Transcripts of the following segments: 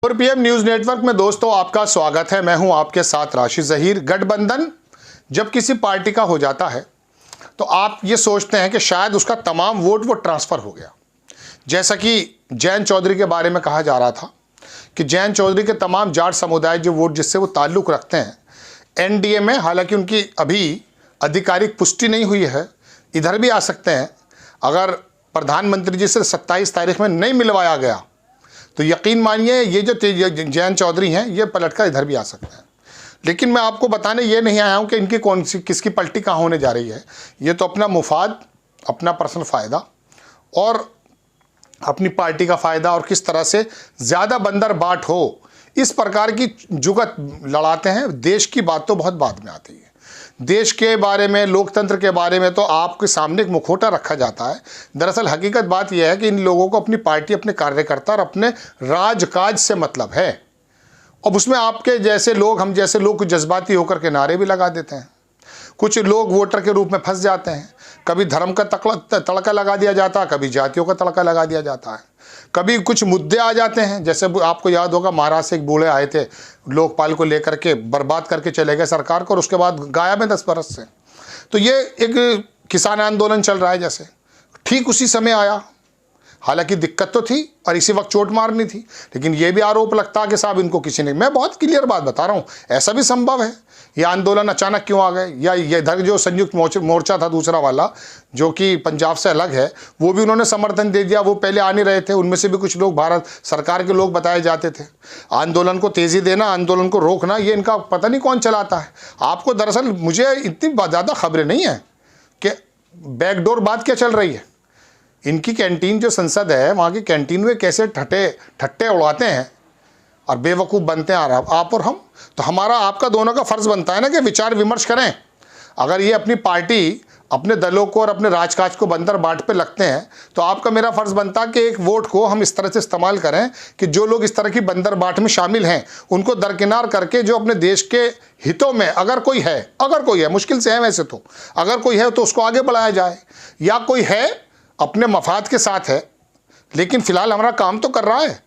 और PM news network में दोस्तों आपका स्वागत है। मैं हूं आपके साथ राशिद जहीर। गठबंधन जब किसी पार्टी का हो जाता है तो आप ये सोचते हैं कि शायद उसका तमाम वोट वो ट्रांसफर हो गया। जैसा कि जयंत चौधरी के बारे में कहा जा रहा था कि जयंत चौधरी के तमाम जाट समुदाय जो वोट जिससे वो ताल्लुक़ रखते हैं एनडीए में, हालांकि उनकी अभी आधिकारिक पुष्टि नहीं हुई है, इधर भी आ सकते हैं। अगर प्रधानमंत्री जी से 27 तारीख में नहीं मिलवाया गया तो यकीन मानिए ये जो जयंत चौधरी हैं ये पलटकर इधर भी आ सकते हैं। लेकिन मैं आपको बताने ये नहीं आया हूँ कि इनकी कौन सी किसकी पलटी कहाँ होने जा रही है। ये तो अपना मुफाद, अपना पर्सनल फ़ायदा और अपनी पार्टी का फ़ायदा और किस तरह से ज़्यादा बंदर बाट हो, इस प्रकार की जुगत लड़ाते हैं। देश की बात तो बहुत बाद में आती है। देश के बारे में, लोकतंत्र के बारे में तो आपके सामने एक मुखौटा रखा जाता है। दरअसल हकीकत बात यह है कि इन लोगों को अपनी पार्टी, अपने कार्यकर्ता और अपने राजकाज से मतलब है। अब उसमें आपके जैसे लोग, हम जैसे लोग कुछ जज्बाती होकर के नारे भी लगा देते हैं। कुछ लोग वोटर के रूप में फंस जाते हैं। कभी धर्म का तड़का लगा दिया जाता है, कभी जातियों का तड़का लगा दिया जाता है, कभी कुछ मुद्दे आ जाते हैं। जैसे आपको याद होगा महाराष्ट्र से एक बूढ़े आए थे, लोकपाल को लेकर के बर्बाद करके चले गए सरकार को और उसके बाद गायब है 10 बरस से। तो ये एक किसान आंदोलन चल रहा है जैसे, ठीक उसी समय आया। हालांकि दिक्कत तो थी और इसी वक्त चोट मारनी थी, लेकिन ये भी आरोप लगता कि साहब इनको किसी ने, मैं बहुत क्लियर बात बता रहा हूँ, ऐसा भी संभव है ये आंदोलन अचानक क्यों आ गए, या ये इधर जो संयुक्त मोर्चा था दूसरा वाला जो कि पंजाब से अलग है, वो भी उन्होंने समर्थन दे दिया। वो पहले आ नहीं रहे थे, उनमें से भी कुछ लोग भारत सरकार के लोग बताए जाते थे। आंदोलन को तेज़ी देना, आंदोलन को रोकना, ये इनका पता नहीं कौन चलाता है। आपको दरअसल मुझे इतनी ज़्यादा खबरें नहीं है कि बैकडोर बात क्या चल रही है। इनकी कैंटीन जो संसद है, वहाँ की कैंटीन में कैसे ठट्टे उड़ाते हैं और बेवकूफ़ बनते हैं आप और हम। तो हमारा आपका दोनों का फ़र्ज़ बनता है ना कि विचार विमर्श करें। अगर ये अपनी पार्टी, अपने दलों को और अपने राजकाज को बंदर बाट पे लगते हैं तो आपका मेरा फ़र्ज़ बनता है कि एक वोट को हम इस तरह से इस्तेमाल करें कि जो लोग इस तरह की बंदर बाट में शामिल हैं उनको दरकिनार करके, जो अपने देश के हितों में अगर कोई है, मुश्किल से है वैसे तो, अगर कोई है तो उसको आगे बढ़ाया जाए। या कोई है अपने मफाद के साथ है लेकिन फ़िलहाल हमारा काम तो कर रहा है,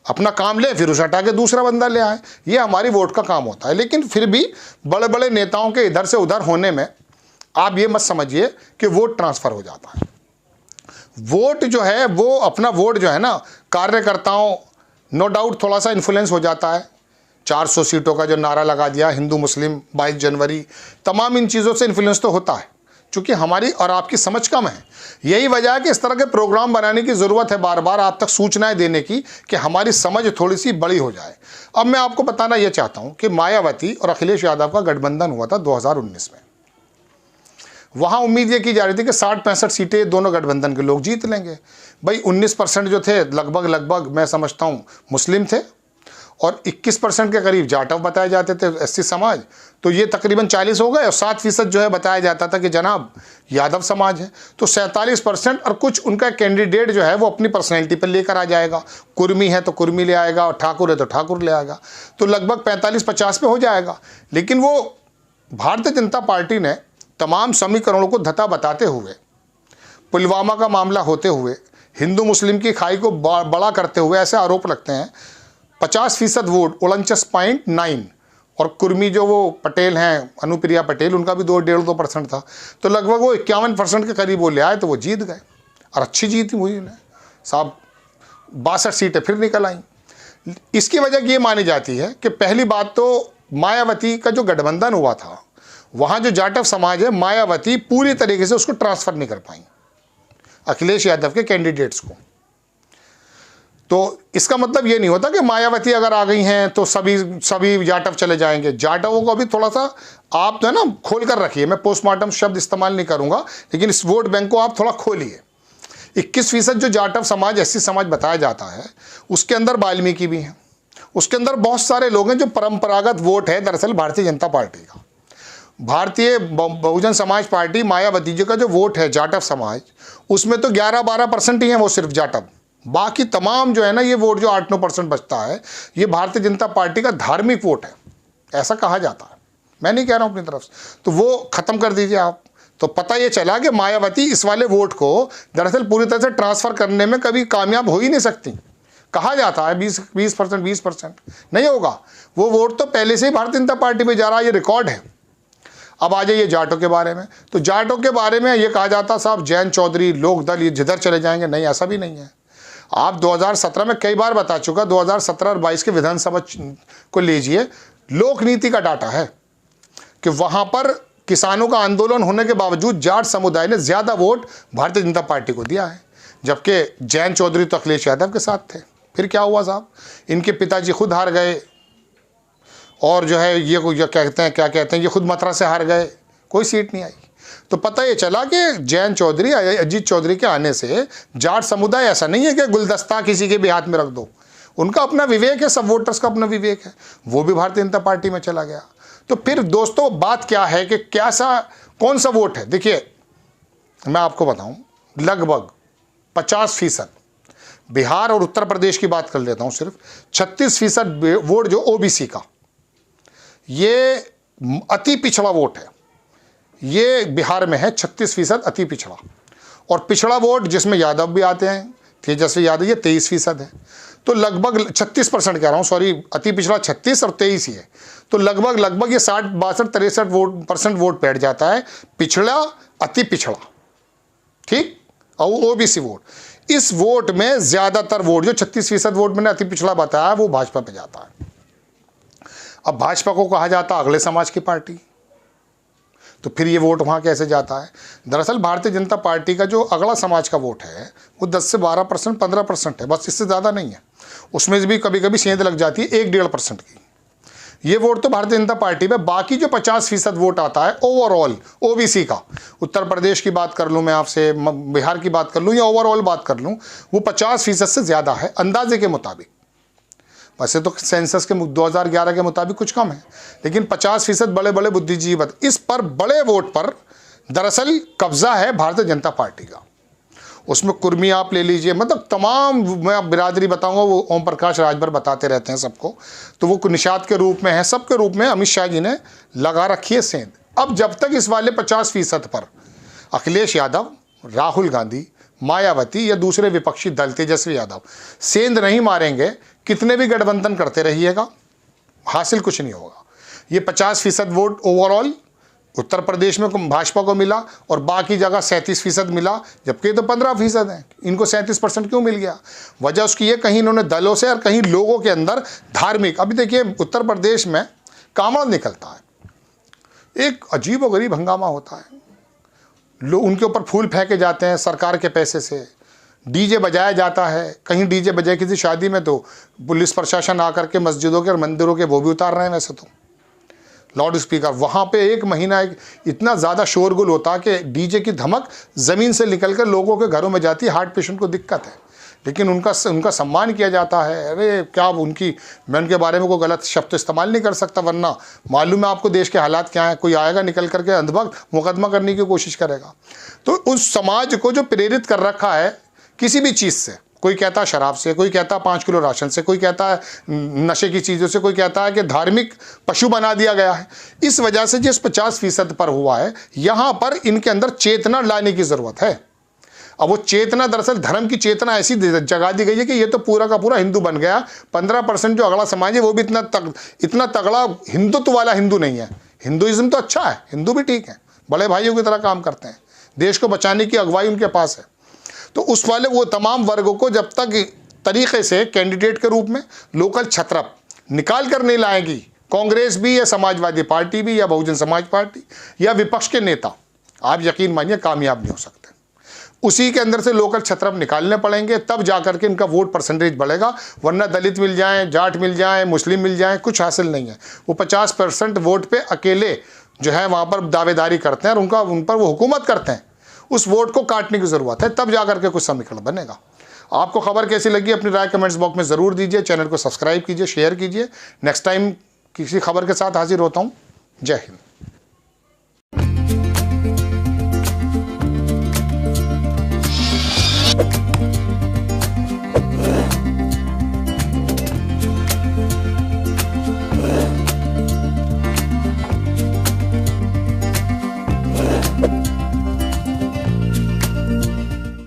अपना काम ले, फिर उसे हटा के दूसरा बंदा ले आए, ये हमारी वोट का काम होता है। लेकिन फिर भी बड़े बड़े नेताओं के इधर से उधर होने में आप ये मत समझिए कि वोट ट्रांसफ़र हो जाता है। वोट जो है वो, अपना वोट जो है ना, कार्यकर्ताओं नो डाउट थोड़ा सा इन्फ्लुएंस हो जाता है। 400 सीटों का जो नारा लगा दिया, हिंदू मुस्लिम 22 जनवरी, तमाम इन चीज़ों से इन्फ्लुएंस तो होता है, चूँकि हमारी और आपकी समझ कम है। यही वजह है कि इस तरह के प्रोग्राम बनाने की ज़रूरत है, बार बार आप तक सूचनाएं देने की कि हमारी समझ थोड़ी सी बड़ी हो जाए। अब मैं आपको बताना ये चाहता हूं कि मायावती और अखिलेश यादव का गठबंधन हुआ था 2019 में। वहाँ उम्मीद ये की जा रही थी कि 60-65 सीटें दोनों गठबंधन के लोग जीत लेंगे। भाई 19% जो थे लगभग मैं समझता हूँ मुस्लिम थे और 21% के करीब जाटव बताए जाते थे, एससी समाज। तो ये तकरीबन 40 हो गए और 7% जो है बताया जाता था कि जनाब यादव समाज है। तो 47% और कुछ उनका कैंडिडेट जो है वो अपनी पर्सनैलिटी पर लेकर आ जाएगा। कुर्मी है तो कुर्मी ले आएगा और ठाकुर है तो ठाकुर ले आएगा, तो लगभग 45-50 पे हो जाएगा। लेकिन वो भारतीय जनता पार्टी ने तमाम समीकरणों को धता बताते हुए, पुलवामा का मामला होते हुए, हिंदू मुस्लिम की खाई को बड़ा करते हुए ऐसे आरोप लगते हैं 50% वोट 49.9, और कुर्मी जो वो पटेल हैं, अनुप्रिया पटेल, उनका भी 2.5% था। तो लगभग वो 51% के करीब वो ले आए, तो वो जीत गए और अच्छी जीत हुई उन्हें साहब। 62 सीटें फिर निकल आई। इसकी वजह ये मानी जाती है कि पहली बात तो मायावती का जो गठबंधन हुआ था, वहाँ जो जाटव समाज है, मायावती पूरी तरीके से उसको ट्रांसफ़र नहीं कर पाई अखिलेश यादव के कैंडिडेट्स को। तो इसका मतलब ये नहीं होता कि मायावती अगर आ गई हैं तो सभी जाटव चले जाएंगे। जाटवों को भी थोड़ा सा आप जो है ना खोल कर रखिए। मैं पोस्टमार्टम शब्द इस्तेमाल नहीं करूंगा, लेकिन इस वोट बैंक को आप थोड़ा खोलिए। 21% जो जाटव समाज, एससी समाज बताया जाता है, उसके अंदर वाल्मीकि भी हैं, उसके अंदर बहुत सारे लोग हैं जो परंपरागत वोट है दरअसल भारतीय जनता पार्टी का। भारतीय बहुजन समाज पार्टी, मायावती जी का जो वोट है जाटव समाज, उसमें तो 11-12% ही हैं वो सिर्फ जाटव। बाकी तमाम जो है ना ये वोट जो 8-9% बचता है, ये भारतीय जनता पार्टी का धार्मिक वोट है, ऐसा कहा जाता है। मैं नहीं कह रहा हूँ अपनी तरफ से, तो वो ख़त्म कर दीजिए आप। तो पता ये चला कि मायावती इस वाले वोट को दरअसल पूरी तरह से ट्रांसफ़र करने में कभी कामयाब हो ही नहीं सकती। कहा जाता है 20% नहीं होगा। वो वोट तो पहले से ही भारतीय जनता पार्टी में जा रहा है, ये रिकॉर्ड है। अब आ जाइए जाटों के बारे में। तो जाटों के बारे में ये कहा जाता साहब जैन चौधरी लोकदल ये जिधर चले जाएंगे, नहीं ऐसा भी नहीं है। आप 2017 में कई बार बता चुका, 2017 और 22 के विधानसभा को लीजिए, लोक नीति का डाटा है कि वहां पर किसानों का आंदोलन होने के बावजूद जाट समुदाय ने ज्यादा वोट भारतीय जनता पार्टी को दिया है, जबकि जैन चौधरी तो अखिलेश यादव के साथ थे। फिर क्या हुआ साहब, इनके पिताजी खुद हार गए और जो है ये क्या कहते हैं ये खुद मथुरा से हार गए, कोई सीट नहीं आई। तो पता ये चला कि जैन चौधरी अजीत चौधरी के आने से जाट समुदाय ऐसा नहीं है कि गुलदस्ता किसी के भी हाथ में रख दो, उनका अपना विवेक है, सब वोटर्स का अपना विवेक है, वो भी भारतीय जनता पार्टी में चला गया। तो फिर दोस्तों बात क्या है कि कौन सा वोट है। देखिए मैं आपको बताऊं, लगभग 50% बिहार और उत्तर प्रदेश की बात कर लेता हूं, सिर्फ 36% वोट जो ओबीसी का, ये अति पिछड़ा वोट है, ये बिहार में है 36% अति पिछड़ा। और पिछड़ा वोट जिसमें यादव भी आते हैं, तेजस्वी यादव, ये 23% है। तो लगभग 36% कह रहा हूँ, सॉरी, अति पिछड़ा 36 और 23 ही है। तो लगभग ये 60, 62, 63% वोट बैठ जाता है पिछड़ा अति पिछड़ा, ठीक। और ओबीसी वोट, इस वोट में ज्यादातर वोट जो 36% वोट मैंने अति पिछड़ा बताया वो भाजपा पे जाता है। अब भाजपा को कहा जाता है अगले समाज की पार्टी, तो फिर ये वोट वहाँ कैसे जाता है। दरअसल भारतीय जनता पार्टी का जो अगला समाज का वोट है वो 10 से 12%, 15% है, बस, इससे ज़्यादा नहीं है। उसमें भी कभी कभी सेंध लग जाती है 1-1.5% की। ये वोट तो भारतीय जनता पार्टी में, बाकी जो 50% वोट आता है ओवरऑल ओबीसी का, उत्तर प्रदेश की बात कर लूँ मैं आपसे, बिहार की बात कर लूँ या ओवरऑल बात कर लूँ, वो 50% से ज़्यादा है अंदाजे के मुताबिक। वैसे तो सेंसस के 2011 के मुताबिक कुछ कम है, लेकिन 50% बड़े बड़े बुद्धिजीवी, इस पर बड़े वोट पर दरअसल कब्जा है भारतीय जनता पार्टी का। उसमें कुर्मी आप ले लीजिए, मतलब तमाम, मैं बिरादरी बताऊंगा, वो ओम प्रकाश राजभर बताते रहते हैं सबको, तो वो निषाद के रूप में है, सबके रूप में अमित शाह जी ने लगा रखी है सेंध। अब जब तक इस वाले 50% पर अखिलेश यादव, राहुल गांधी, मायावती या दूसरे विपक्षी दल तेजस्वी यादव सेंध नहीं मारेंगे, कितने भी गठबंधन करते रहिएगा, हासिल कुछ नहीं होगा। ये 50% वोट ओवरऑल उत्तर प्रदेश में भाजपा को मिला और बाकी जगह 37% मिला, जबकि तो 15% है। इनको 37% क्यों मिल गया? वजह उसकी ये, कहीं इन्होंने दलों से और कहीं लोगों के अंदर धार्मिक, अभी देखिए उत्तर प्रदेश में कांवड़ निकलता है, एक अजीब व गरीब हंगामा होता है, लोग उनके ऊपर फूल फेंके जाते हैं सरकार के पैसे से, डीजे बजाया जाता है, कहीं डीजे बजाए किसी शादी में तो पुलिस प्रशासन आकर के मस्जिदों के और मंदिरों के वो भी उतार रहे हैं, वैसे तो लाउड स्पीकर। वहाँ पे एक महीना इतना ज़्यादा शोरगुल होता कि डीजे की धमक ज़मीन से निकलकर लोगों के घरों में जाती, हार्ट पेशेंट को दिक्कत है, लेकिन उनका सम्मान किया जाता है। अरे क्या मैं उनके बारे में कोई गलत शब्द इस्तेमाल नहीं कर सकता, वरना मालूम है आपको देश के हालात क्या हैं, कोई आएगा निकल करके अंधभक्त मुकदमा करने की कोशिश करेगा। तो उस समाज को जो प्रेरित कर रखा है किसी भी चीज़ से, कोई कहता है शराब से, कोई कहता है 5 किलो राशन से, कोई कहता है नशे की चीज़ों से, कोई कहता है कि धार्मिक पशु बना दिया गया है। इस वजह से जिस 50% पर हुआ है, यहाँ पर इनके अंदर चेतना लाने की ज़रूरत है। अब वो चेतना, दरअसल धर्म की चेतना ऐसी जगा दी गई है कि ये तो पूरा का पूरा हिंदू बन गया। 15% जो अगला समाज है वो भी इतना तगड़ा हिंदुत्व वाला हिंदू नहीं है। हिंदुइज्म तो अच्छा है, हिंदू भी ठीक है, बड़े भाइयों की तरह काम करते हैं, देश को बचाने की अगुवाई उनके पास है। तो उस वाले वो तमाम वर्गों को जब तक तरीके से कैंडिडेट के रूप में लोकल छत्रप निकाल कर नहीं लाएगी कांग्रेस भी या समाजवादी पार्टी भी या बहुजन समाज पार्टी या विपक्ष के नेता, आप यकीन मानिए कामयाब नहीं हो सकते। उसी के अंदर से लोकल छत्रप निकालने पड़ेंगे, तब जाकर के इनका वोट परसेंटेज बढ़ेगा, वरना दलित मिल जाएं, जाट मिल जाएं, मुस्लिम मिल जाएं, कुछ हासिल नहीं है। वो 50% वोट पे अकेले जो है वहाँ पर दावेदारी करते हैं और उन पर वो हुकूमत करते हैं। उस वोट को काटने की ज़रूरत है, तब जाकर के कुछ समीकरण बनेगा। आपको खबर कैसी लगी अपनी राय कमेंट्स बॉक्स में ज़रूर दीजिए, चैनल को सब्सक्राइब कीजिए, शेयर कीजिए। नेक्स्ट टाइम किसी खबर के साथ हाजिर होता हूँ। जय हिंद।